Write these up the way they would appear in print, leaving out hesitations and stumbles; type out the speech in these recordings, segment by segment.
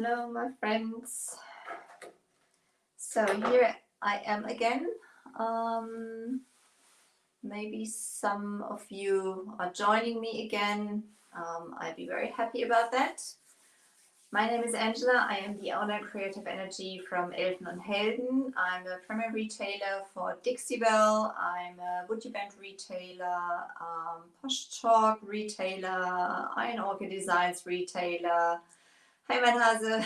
Hello, my friends. So here I am again. Maybe some of you are joining me again. I'd be very happy about that. My name is Angela. I am the owner of Creative Energy from Elfen Helden. I'm a primary retailer for Dixie Belle. I'm a WoodUbend retailer, Posh Talk retailer, Iron Orchid Designs retailer. Hi, mein Hase.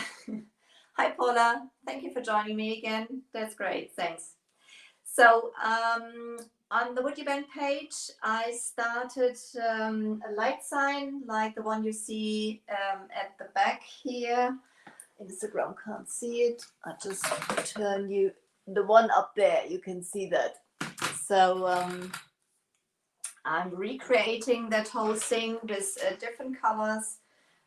Hi, Paula. Thank you for joining me again. That's great. Thanks. So, on the WoodUbend page, I started a light sign like the one you see at the back here. Instagram can't see it. I'll just turn you the one up there. You can see that. So, I'm recreating that whole thing with different colors,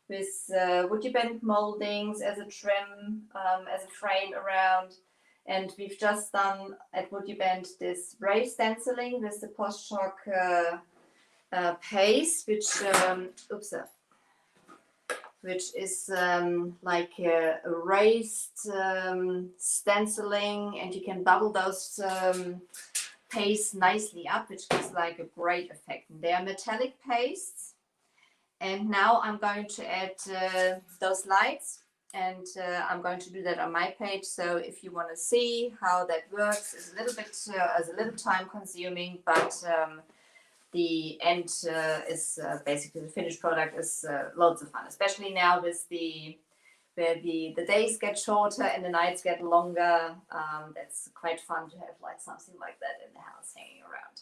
with WoodUbend moldings as a trim, as a frame around. And we've just done at WoodUbend this brave stenciling with the Posh Talk paste, which is like a raised stenciling, and you can bubble those pastes nicely up, which gives like a great effect. And they are metallic pastes. And now I'm going to add those lights. And I'm going to do that on my page. So if you want to see how that works, it's a little time consuming, but the end is basically the finished product is loads of fun, especially now with where the days get shorter and the nights get longer. That's quite fun to have like something like that in the house hanging around.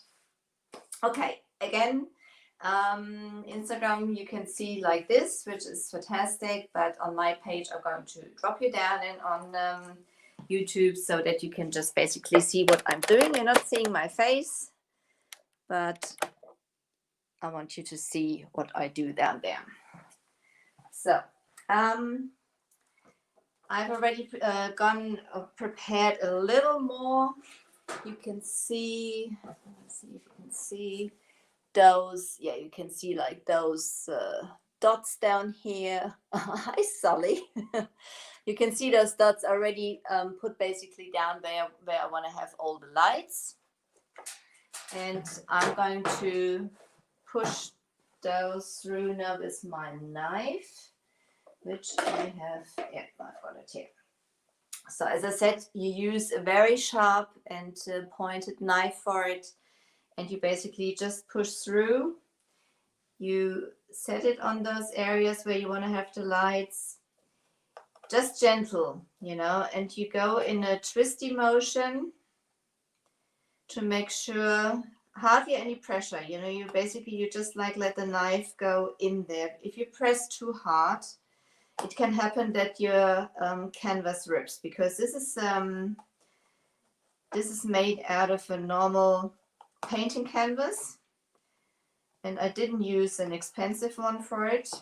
Okay, again. Instagram you can see like this, which is fantastic, but on my page I'm going to drop you down and on YouTube so that you can just basically see what I'm doing. You're not seeing my face, but I want you to see what I do down there. So I've already prepared a little more. You can see, let's see if you can see those, yeah, you can see like those dots down here. Hi, Sully. You can see those dots already put basically down there where I want to have all the lights. And I'm going to push those through now with my knife, which I have, yeah, I've got it here. So as I said, you use a very sharp and pointed knife for it. And you basically just push through. You set it on those areas where you want to have the lights. Just gentle, you know, and you go in a twisty motion to make sure, hardly any pressure, you know, you just like let the knife go in there. If you press too hard, it can happen that your canvas rips, because this is made out of a normal painting canvas, and I didn't use an expensive one for it.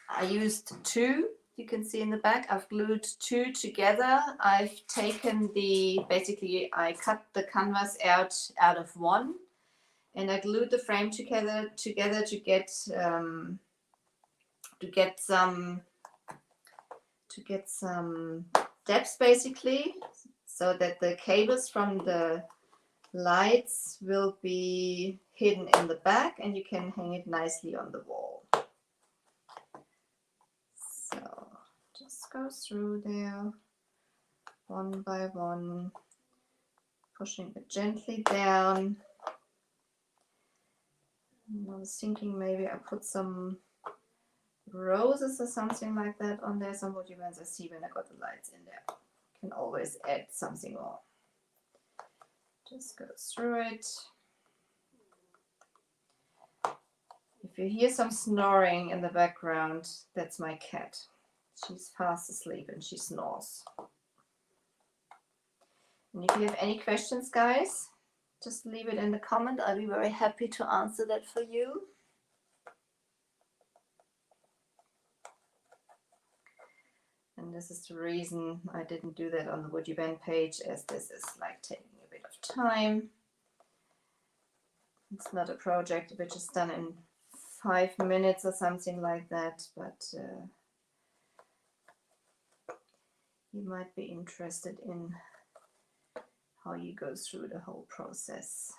I used two, you can see in the back. I've glued two together. I've taken I cut the canvas out of one, and I glued the frame together to get some depth basically, so that the cables from the lights will be hidden in the back and you can hang it nicely on the wall. So just go through there one by one, pushing it gently down. And I was thinking maybe I put some roses or something like that on there. Some WoodUbends I see when I got the lights in there. Can always add something more. Just go through it. If you hear some snoring in the background, that's my cat. She's fast asleep and she snores. And if you have any questions, guys, just leave it in the comment. I'll be very happy to answer that for you. And this is the reason I didn't do that on the WoodUbend page, as this is like taking a bit of time. It's not a project which is done in 5 minutes or something like that, but you might be interested in how you go through the whole process.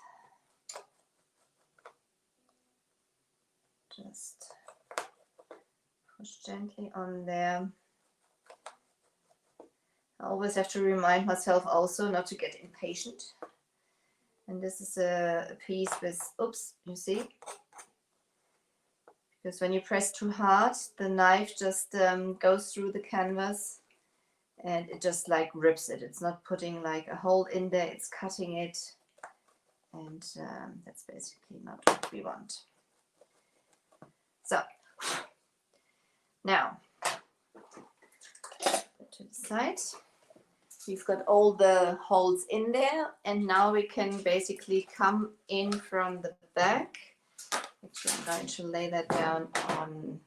Just push gently on there. I always have to remind myself also not to get impatient. And this is a piece with, oops, you see? Because when you press too hard, the knife just goes through the canvas and it just like rips it. It's not putting like a hole in there, it's cutting it. And that's basically not what we want. So, now, to the side. We've got all the holes in there, and now we can basically come in from the back. Actually, I'm going to lay that down on,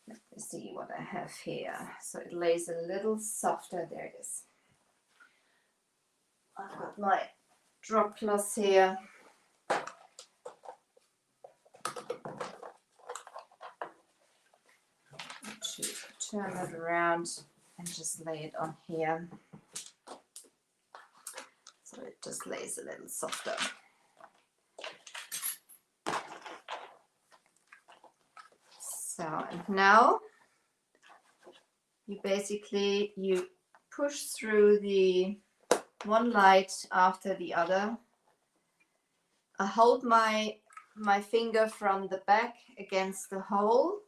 let me see what I have here. So it lays a little softer. There it is. I've got my drop cloth here. To turn it around and just lay it on here. So it just lays a little softer. So, and now you basically, you push through the one light after the other. I hold my finger from the back against the hole,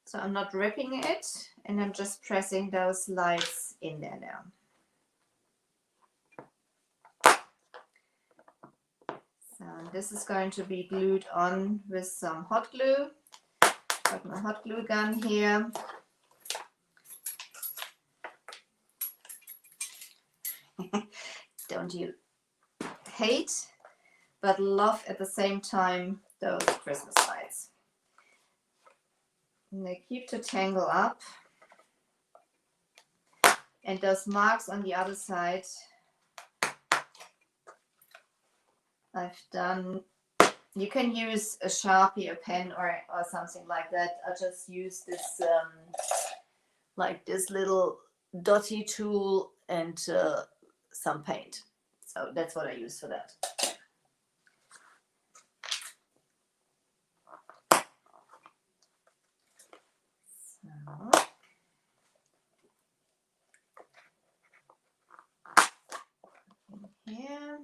so I'm not ripping it, and I'm just pressing those lights in there now. So this is going to be glued on with some hot glue. Got my hot glue gun here. Don't you hate, but love at the same time those Christmas lights. And they keep to tangle up. And those marks on the other side, I've done, you can use a Sharpie, a pen, or something like that. I just use this, like this little dotty tool and some paint. So that's what I use for that. So. Here.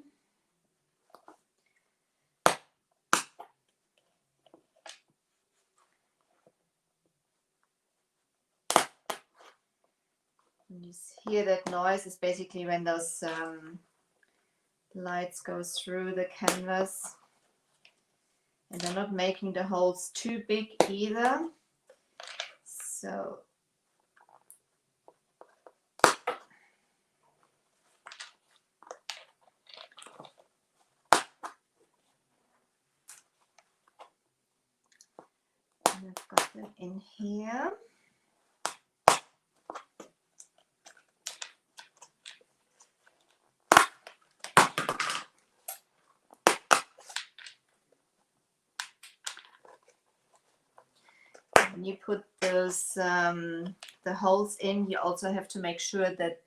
And you hear that noise is basically when those lights go through the canvas. And I'm not making the holes too big either. So and I've got them in here. When you put those the holes in, you also have to make sure that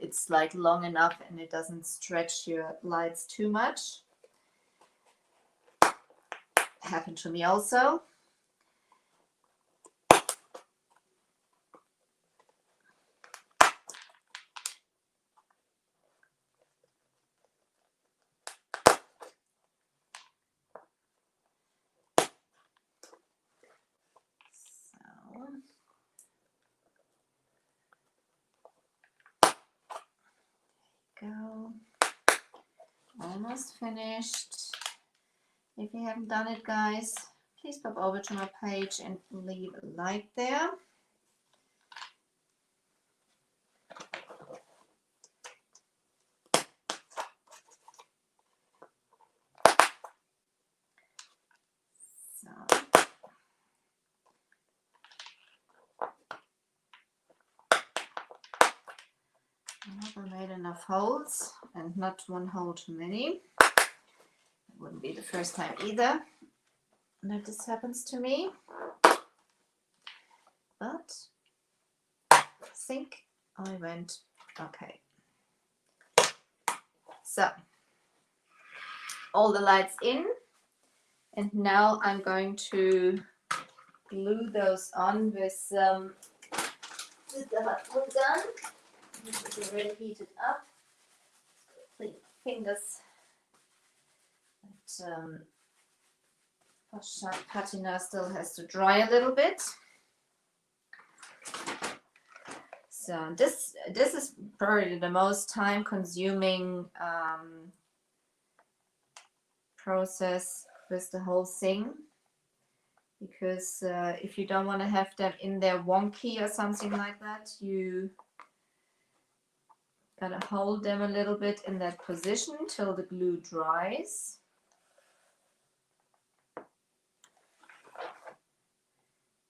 it's like long enough and it doesn't stretch your lights too much. Happened to me also. Go. Almost finished. If you haven't done it, guys, please pop over to my page and leave a like there. So, I made enough holes and not one hole too many. It wouldn't be the first time either that this happens to me. But I think I went, okay. So, all the lights in, and now I'm going to glue those on with the hot glue gun. This is already heated up. Clean my fingers. But patina still has to dry a little bit. So this is probably the most time-consuming process with the whole thing, because if you don't want to have them in there wonky or something like that, you gotta hold them a little bit in that position till the glue dries.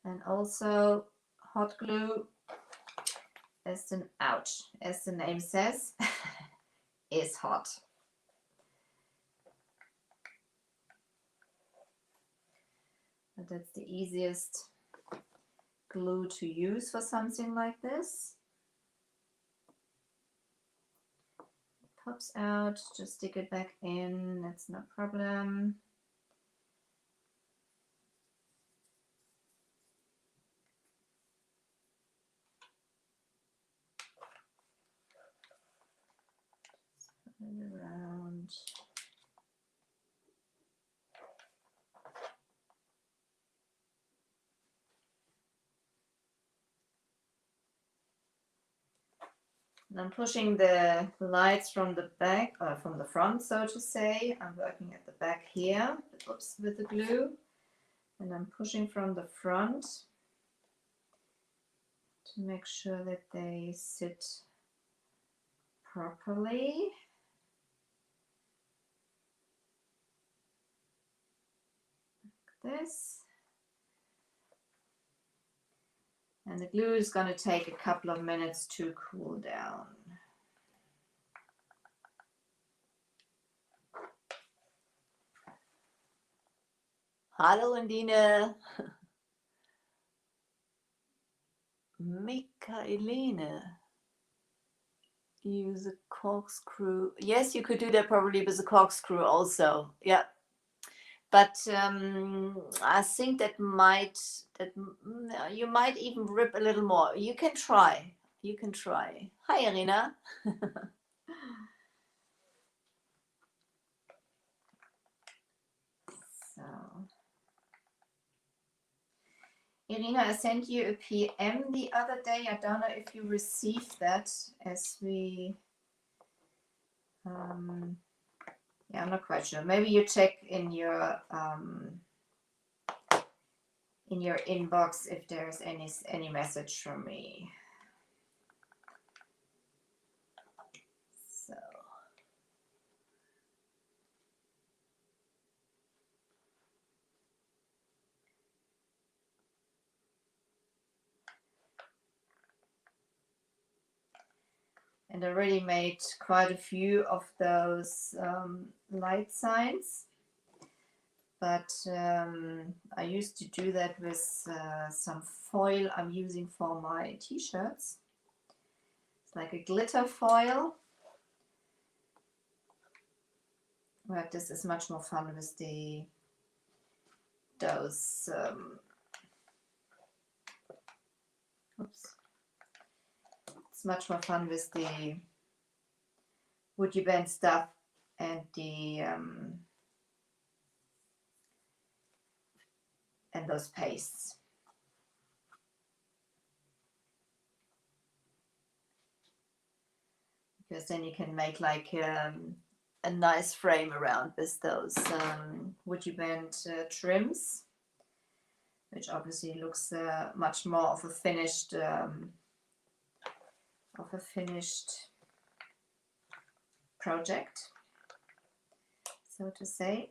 And also hot glue, as the name says, is hot. But that's the easiest glue to use for something like this. Pops out, just stick it back in, that's no problem. Just put it around. And I'm pushing the lights from the back, or from the front, so to say. I'm working at the back here, oops, with the glue. And I'm pushing from the front to make sure that they sit properly. Like this. And the glue is going to take a couple of minutes to cool down. Hallo Undine. Michaelene. Use a corkscrew. Yes, you could do that probably with a corkscrew also. Yeah. But I think that you might even rip a little more. You can try. You can try. Hi, Irina. So, Irina, I sent you a PM the other day. I don't know if you received that, as we. Yeah, I'm not quite sure. Maybe you check in your inbox if there's any message from me. So. And I already made quite a few of those light signs. But I used to do that with some foil I'm using for my t-shirts. It's like a glitter foil. But this is much more fun with those oops. It's much more fun with the WoodUbend stuff and the and those pastes. Because then you can make like a nice frame around with those WoodUbend trims, which obviously looks much more of a finished project, so to say.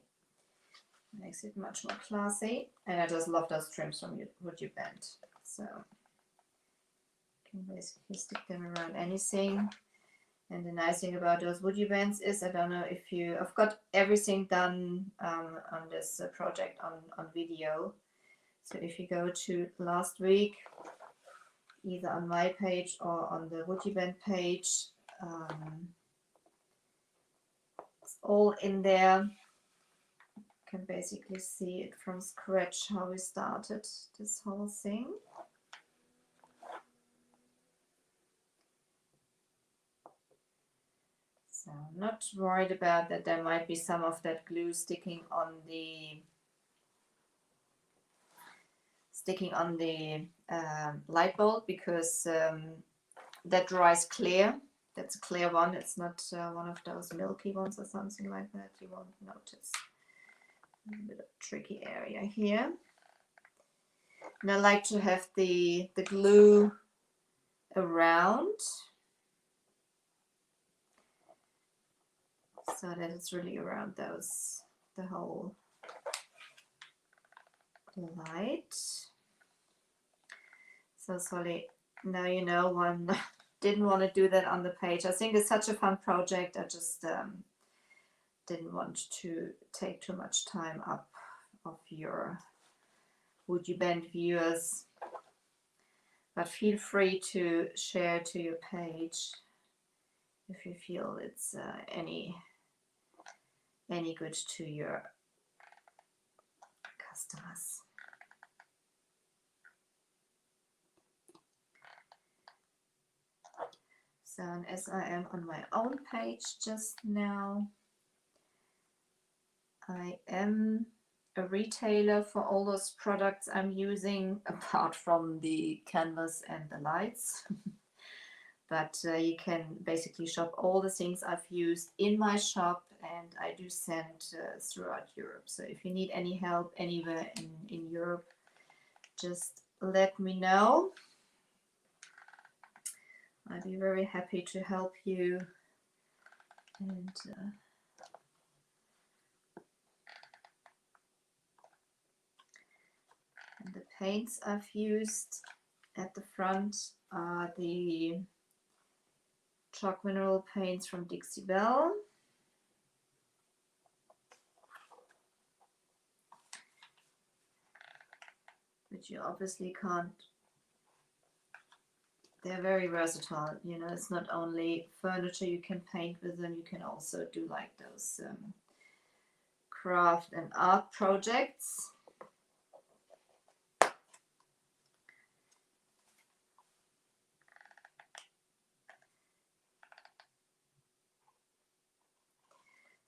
Makes it much more classy, and I just love those trims from WoodUbend. So you can basically stick them around anything. And the nice thing about those WoodUbends is, I don't know if I've got everything done on this project on video. So if you go to last week, either on my page or on the WoodUbend page. It's all in there. You can basically see it from scratch how we started this whole thing. So I'm not worried about that. There might be some of that glue sticking on the light bulb, because that dries clear. That's a clear one. It's not one of those milky ones or something like that. You won't notice. A bit of a tricky area here. And I like to have the glue around, so that it's really around those, the whole light. So sorry, now you know one. Didn't want to do that on the page. I think it's such a fun project. I just didn't want to take too much time up of your WoodUbend viewers. But feel free to share to your page if you feel it's any good to your customers. So, and as I am on my own page just now, I am a retailer for all those products I'm using, apart from the canvas and the lights. But you can basically shop all the things I've used in my shop, and I do send throughout Europe. So if you need any help anywhere in Europe, just let me know. I'd be very happy to help you. And the paints I've used at the front are the chalk mineral paints from Dixie Belle. Which you obviously can't. They're very versatile, you know. It's not only furniture you can paint with them, you can also do like those craft and art projects.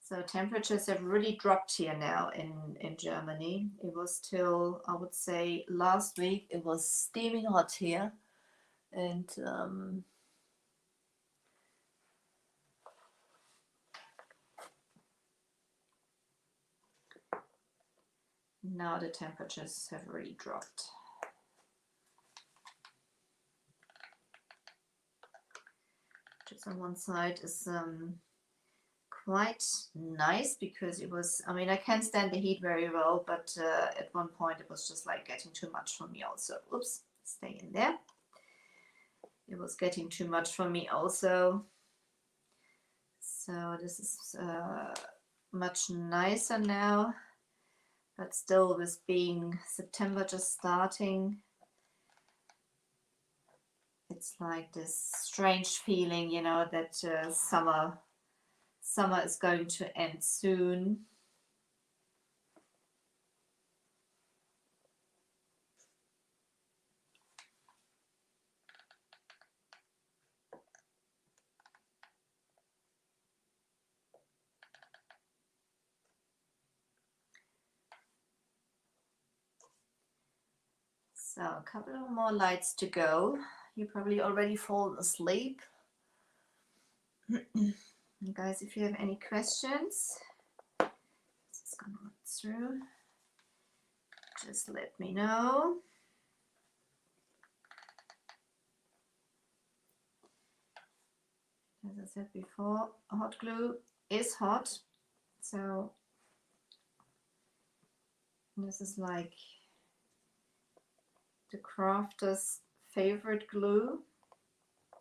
So temperatures have really dropped here now in Germany. It was till, I would say, last week, it was steaming hot here. And now the temperatures have really dropped. Just on one side is quite nice, because it was, I mean, I can stand the heat very well, but at one point it was just like getting too much for me also. Oops, stay in there. It was getting too much for me also. So this is much nicer now, but still, with being September just starting, it's like this strange feeling, you know, that summer is going to end soon. So a couple of more lights to go. You probably already fallen asleep. Guys, if you have any questions, this is gonna run through. Just let me know. As I said before, hot glue is hot. So this is like the crafter's favorite glue,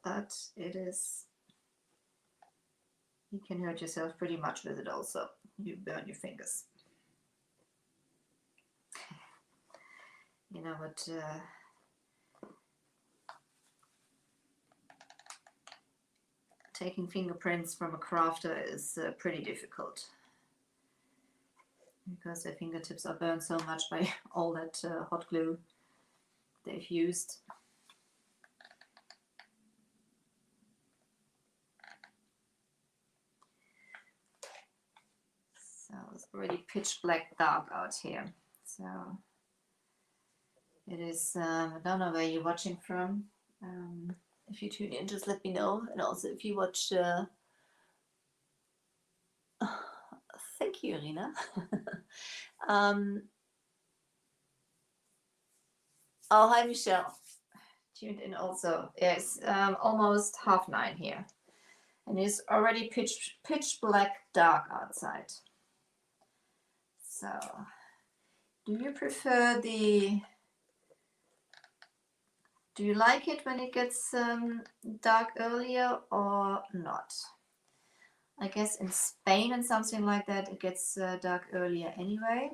but it is, you can hurt yourself pretty much with it also. You burn your fingers. You know, but taking fingerprints from a crafter is pretty difficult because their fingertips are burned so much by all that hot glue they've used. So it's already pitch black dark out here. So it is, I don't know where you're watching from. If you tune in, just let me know. And also if you watch, thank you, Irina. Oh, hi, Michelle. Tuned in also. Yes, almost 9:30 here. And it's already pitch black dark outside. So, do you prefer do you like it when it gets dark earlier or not? I guess in Spain and something like that, it gets dark earlier anyway.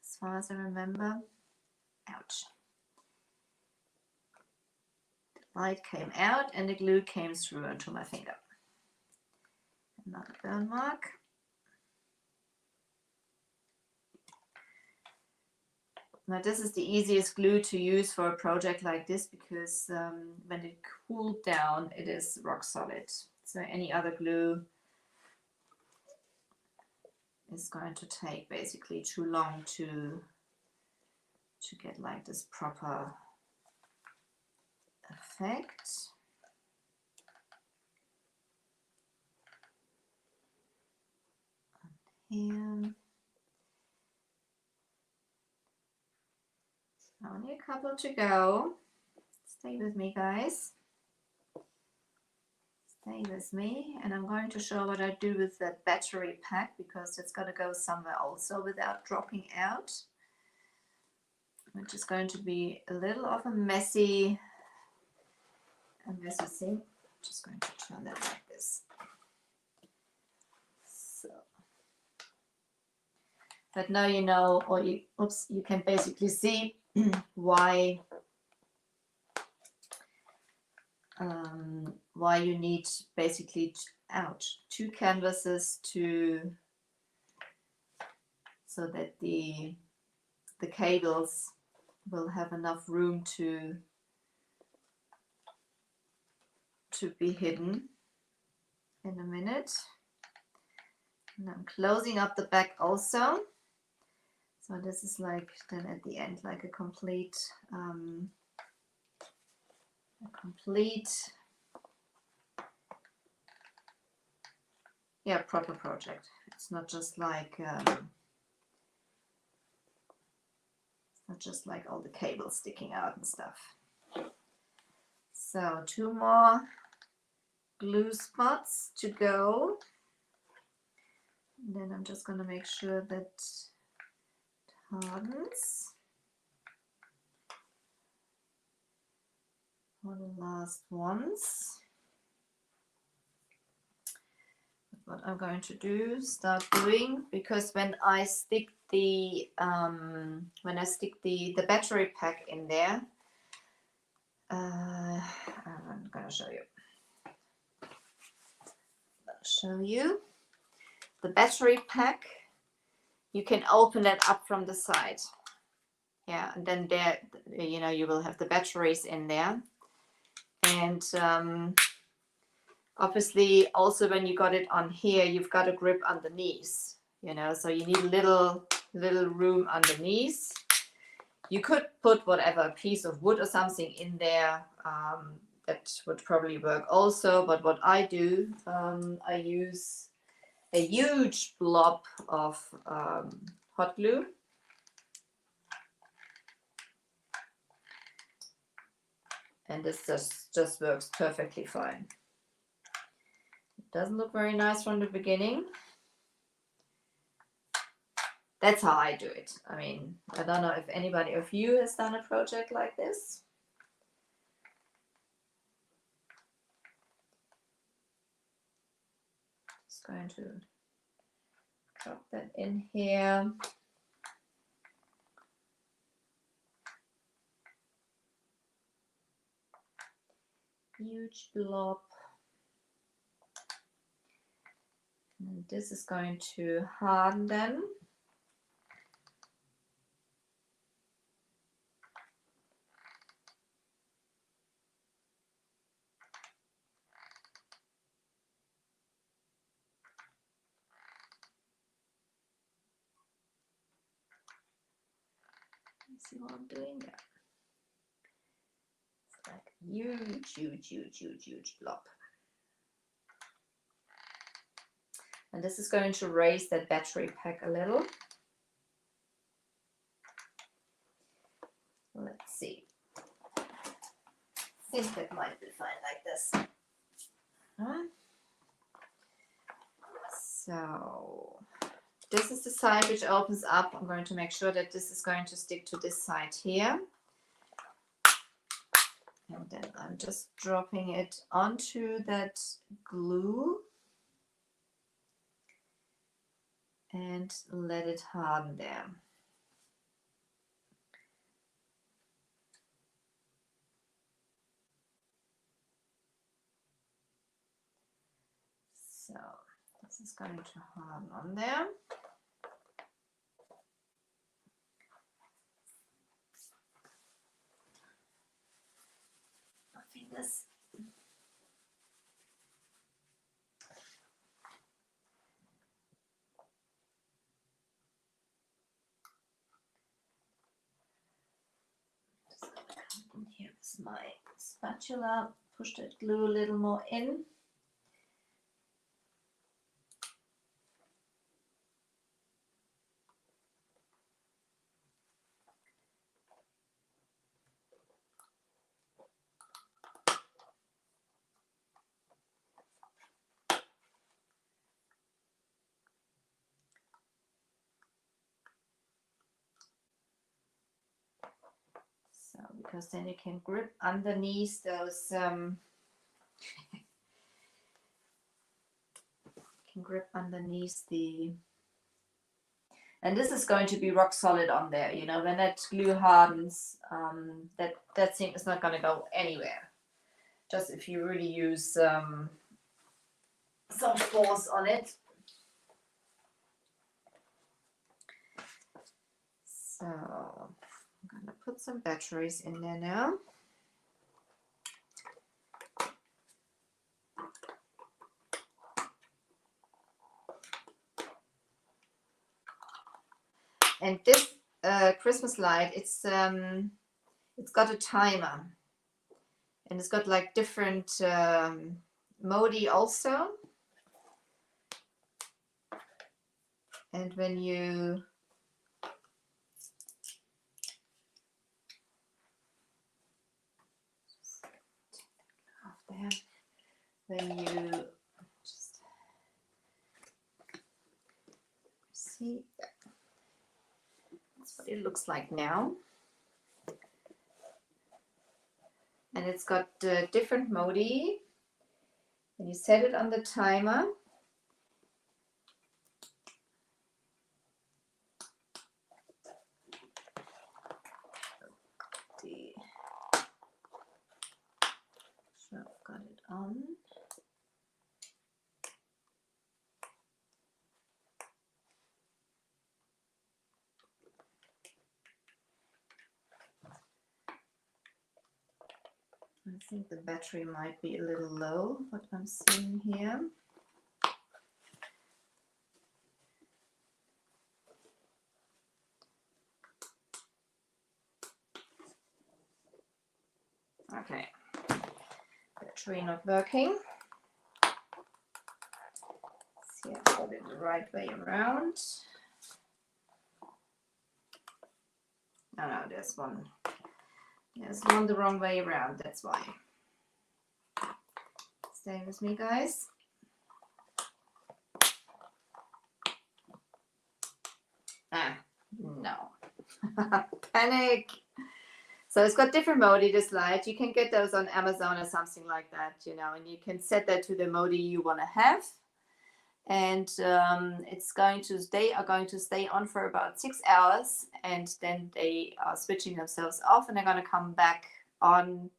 As far as I remember. Ouch. The light came out and the glue came through onto my finger. Another burn mark. Now this is the easiest glue to use for a project like this because when it cooled down, it is rock solid. So any other glue is going to take basically too long to get like this proper effect. And only a couple to go. Stay with me, guys. Stay with me. And I'm going to show what I do with the battery pack because it's got to go somewhere also without dropping out. Which is going to be a little of a messy thing. I'm just going to turn that like this. So. But now you know, or you can basically see why you need basically two canvases so that the cables will have enough room to be hidden in a minute. And I'm closing up the back also. So this is like then at the end like a complete proper project. It's not just like all the cables sticking out and stuff. So 2 more glue spots to go. And then I'm just going to make sure that it hardens for the last ones. What I'm going to start doing, because when I stick the battery pack in there, I'm going to show you. The battery pack. You can open that up from the side. Yeah, and then there, you will have the batteries in there, and obviously, also when you got it on here, you've got a grip underneath, so you need a little room underneath. You could put whatever, a piece of wood or something in there. That would probably work also. But what I do, I use a huge blob of hot glue. And this just works perfectly fine. Doesn't look very nice from the beginning. That's how I do it. I mean, I don't know if anybody of you has done a project like this. Just going to drop that in here. huge blob. And this is going to harden then. See what I'm doing there? It's like huge blob. And this is going to raise that battery pack a little. Let's see. I think that might be fine like this. So this is the side which opens up. I'm going to make sure that this is going to stick to this side here. And then I'm just dropping it onto that glue and let it harden there. So this is going to harden on there. I think this. Just gonna come in here with my spatula, push that glue a little more in. So, because then you can grip underneath those, can grip underneath the, and this is going to be rock solid on there, you know, when that glue hardens, that thing is not going to go anywhere. Just if you really use some force on it. So I'm going to put some batteries in there now. And this Christmas light, it's got a timer, and it's got like different modi also. And when you just see, that's what it looks like now. And it's got different modi. When you set it on the timer, so I've got it on. I think the battery might be a little low, what I'm seeing here. Okay, battery not working. See, I put it the right way around. No, there's one. There's one the wrong way around, that's why. Stay with me, guys. No. Panic. So it's got different modi, this light. You can get those on Amazon or something like that, you know, and you can set that to the modi you want to have. And they are going to stay on for about 6 hours, and then they are switching themselves off, and they're going to come back on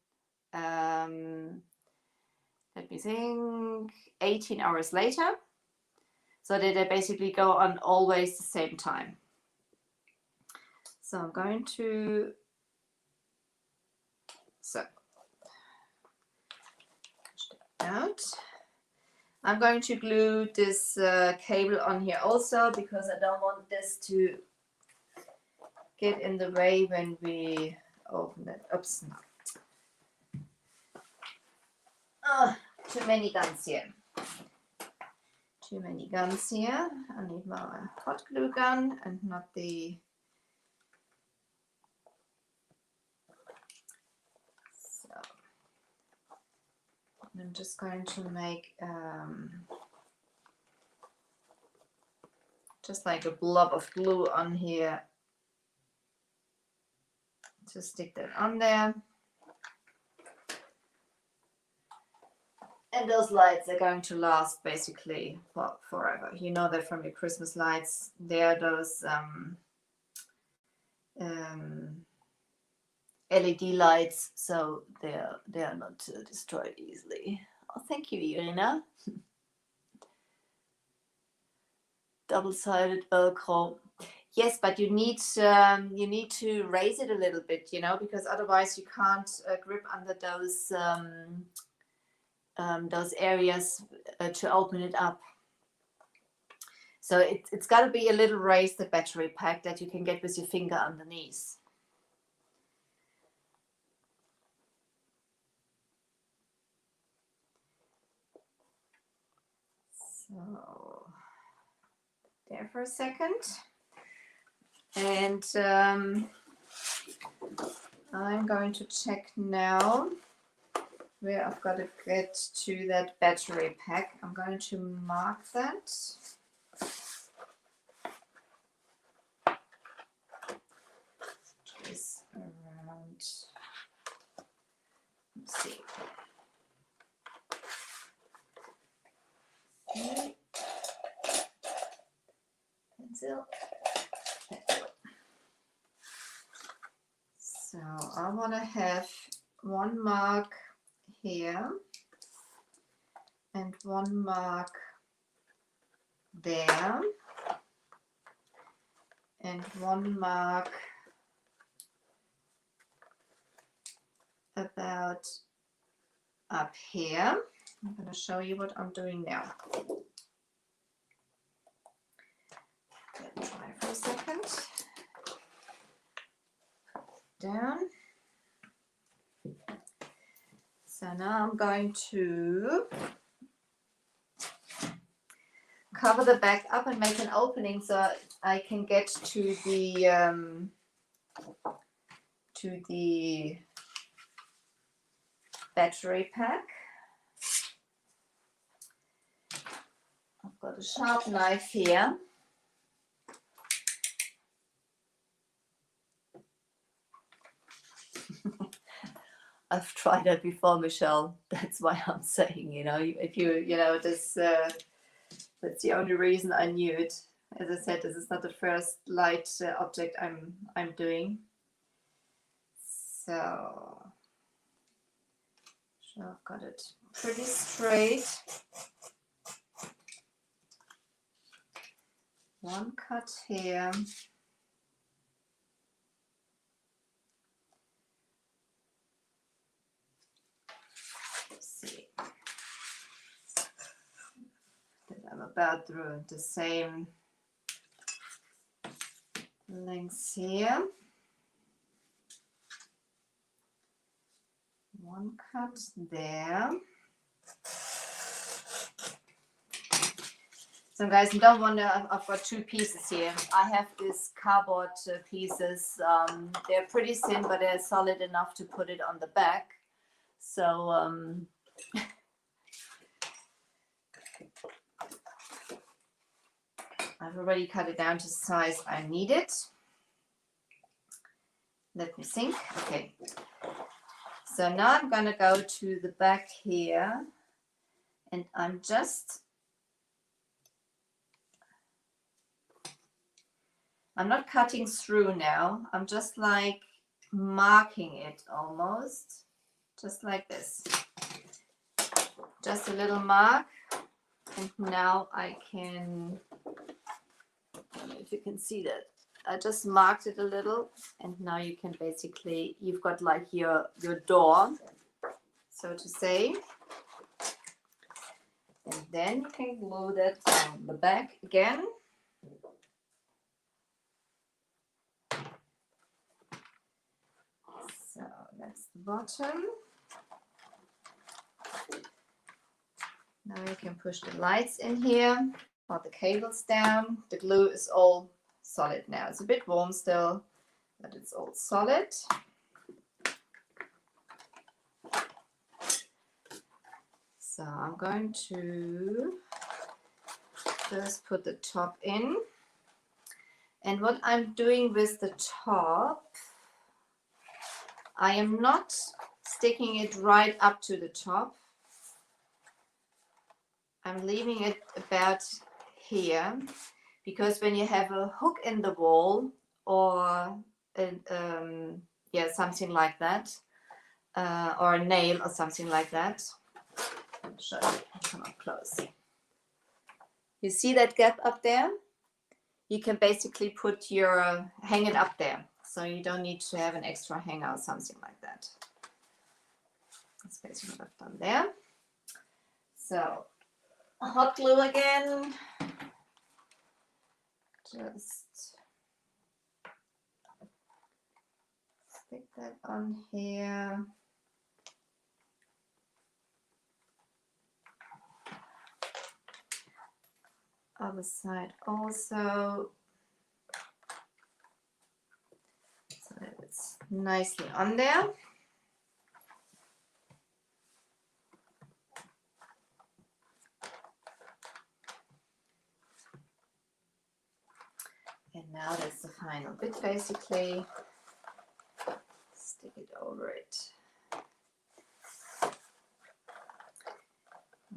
let me think, 18 hours later. So that they basically go on always the same time. So I'm going to, out. I'm going to glue this cable on here also, because I don't want this to get in the way when we open it. Oops. Oh, too many guns here. Too many guns here. I need my hot glue gun and not the... So I'm just going to make just like a blob of glue on here to stick that on there. And those lights are going to last basically forever. You know that from your Christmas lights. They're those LED lights, so they're not destroyed easily. Oh, thank you, Irina. Double-sided Velcro. Yes, but you need to raise it a little bit, you know, because otherwise you can't grip under those areas to open it up. So it's got to be a little raised, the battery pack, that you can get with your finger underneath. So there for a second. And I'm going to check now where I've got to get to that battery pack. I'm going to mark that. Just around, let's see. Okay. Pencil. So I want to have one mark here and one mark there and one mark about up here. I'm going to show you what I'm doing now. Let me try for a second. Down. So now I'm going to cover the back up and make an opening so I can get to the battery pack. I've got a sharp knife here. I've tried that before, Michelle. That's why I'm saying, you know, if you know, this, that's the only reason I knew it. As I said, this is not the first light object I'm doing. So I've got it pretty straight. One cut here. See that I'm about the same length here. One cut there. So guys, don't wonder, I've got two pieces here. I have these cardboard pieces. They're pretty thin, but they're solid enough to put it on the back. So I've already cut it down to the size I need it. Let me think. Okay. So now I'm going to go to the back here, and I'm not cutting through now. I'm just like marking it almost, just like this. just a little mark, and now I can, I don't know if you can see that, I just marked it a little, and now you can basically, you've got like your door, so to say, and then you can glue that on the back again. So that's the bottom. Now you can push the lights in here, or the cables down. The glue is all solid now. It's a bit warm still, but it's all solid. So I'm going to first put the top in. And what I'm doing with the top, I am not sticking it right up to the top. I'm leaving it about here, because when you have a hook in the wall or yeah, something like that, or a nail or something like that. I'll show you. Come up close. You see that gap up there? You can basically put your hang it up there, so you don't need to have an extra hanger or something like that. That's basically what I've done there. So hot glue again. Just stick that on here. Other side also. So that it's nicely on there. And now that's the final bit, basically. Stick it over it.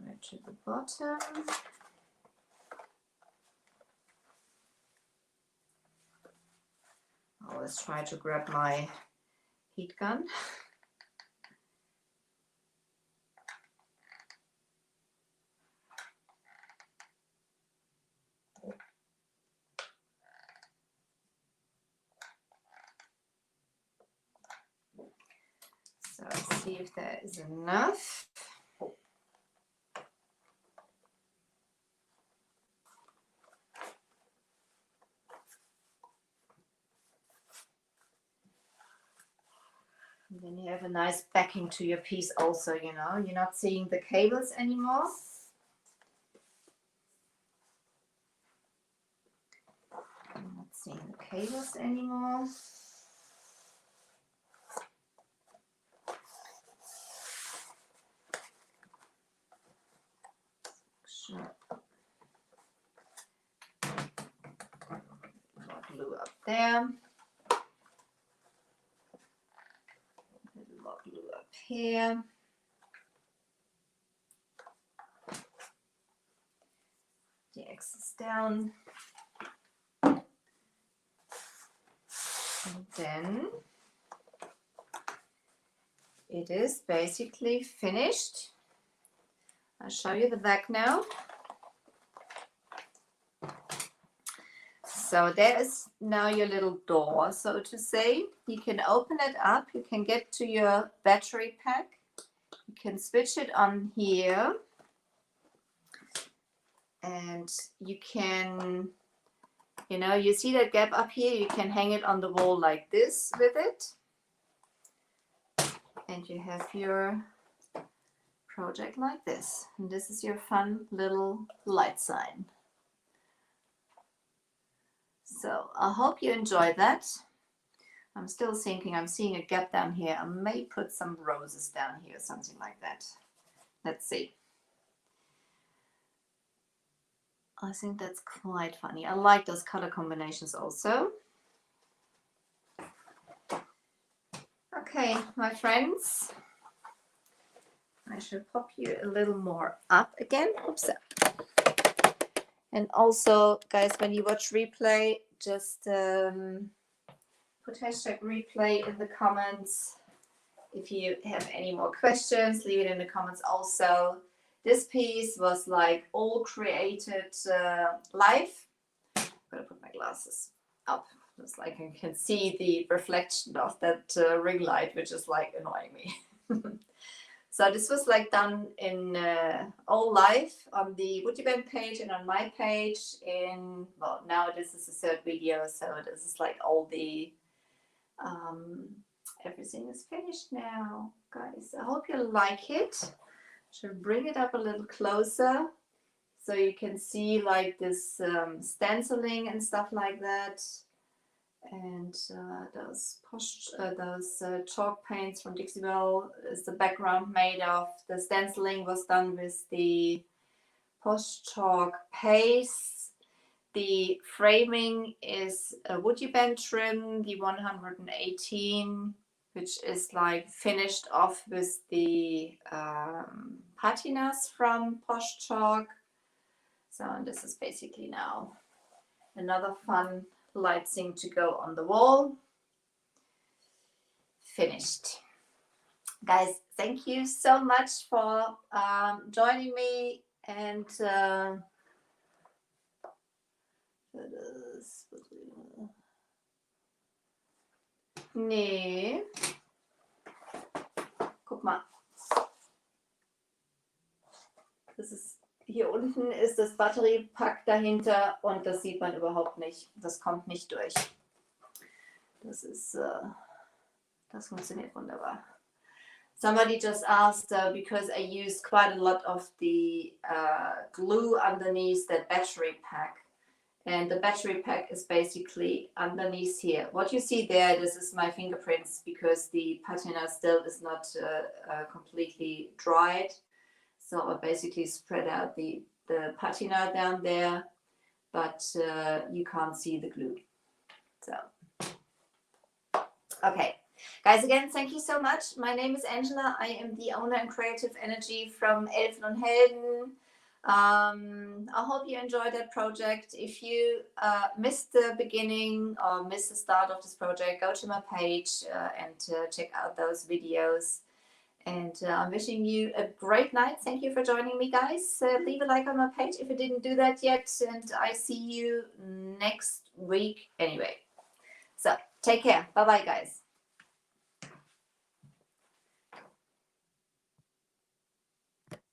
Right to the bottom. I always try to grab my heat gun. So let's see if there is enough. And then you have a nice backing to your piece also, you know. You're not seeing the cables anymore. I'm not seeing the cables anymore. Sure. More glue up there. A little more glue up here. The excess down. And then it is basically finished. I'll show you the back now. So there is now your little door, so to say. You can open it up. You can get to your battery pack. You can switch it on here. And you can, you know, you see that gap up here? You can hang it on the wall like this with it. And you have your project like this. And this is your fun little light sign. So I hope you enjoyed that. I'm still thinking, I'm seeing a gap down here. I may put some roses down here, something like that. Let's see. I think that's quite funny. I like those color combinations also. Okay, my friends. I should pop you a little more up again. Oops. And also, guys, when you watch replay, just put hashtag replay in the comments. If you have any more questions, leave it in the comments also. This piece was like all created live. I'm gonna put my glasses up, just like I can see the reflection of that ring light, which is like annoying me. So this was like done in all live on the WoodUbend page and on my page. In, well, now this is the third video, so this is like all the everything is finished now, guys. I hope you like it. Should bring it up a little closer so you can see like this stenciling and stuff like that. And those chalk paints from Dixie-Belle is the background made of. The stenciling was done with the Posh chalk paste. The framing is a WoodUbend trim, the 118, which is like finished off with the patinas from Posh chalk. So and this is basically now another fun light thing to go on the wall. Finished. Guys, thank you so much for joining me, and nee, guck mal. Das ist, hier unten ist das Batteriepack dahinter und das sieht man überhaupt nicht. Das kommt nicht durch. Das ist, das funktioniert wunderbar. Somebody just asked because I used quite a lot of the glue underneath that battery pack. And the battery pack is basically underneath here. What you see there, this is my fingerprints because the patina still is not completely dried. So I basically spread out the patina down there, but you can't see the glue. So, okay. Guys, again, thank you so much. My name is Angela. I am the owner and creative energy from Elfen Helden. I hope you enjoyed that project. If you missed the beginning or missed the start of this project, go to my page and check out those videos. And I'm wishing you a great night. Thank you for joining me, guys. Leave a like on my page if you didn't do that yet. And I see you next week anyway. So take care. Bye-bye, guys.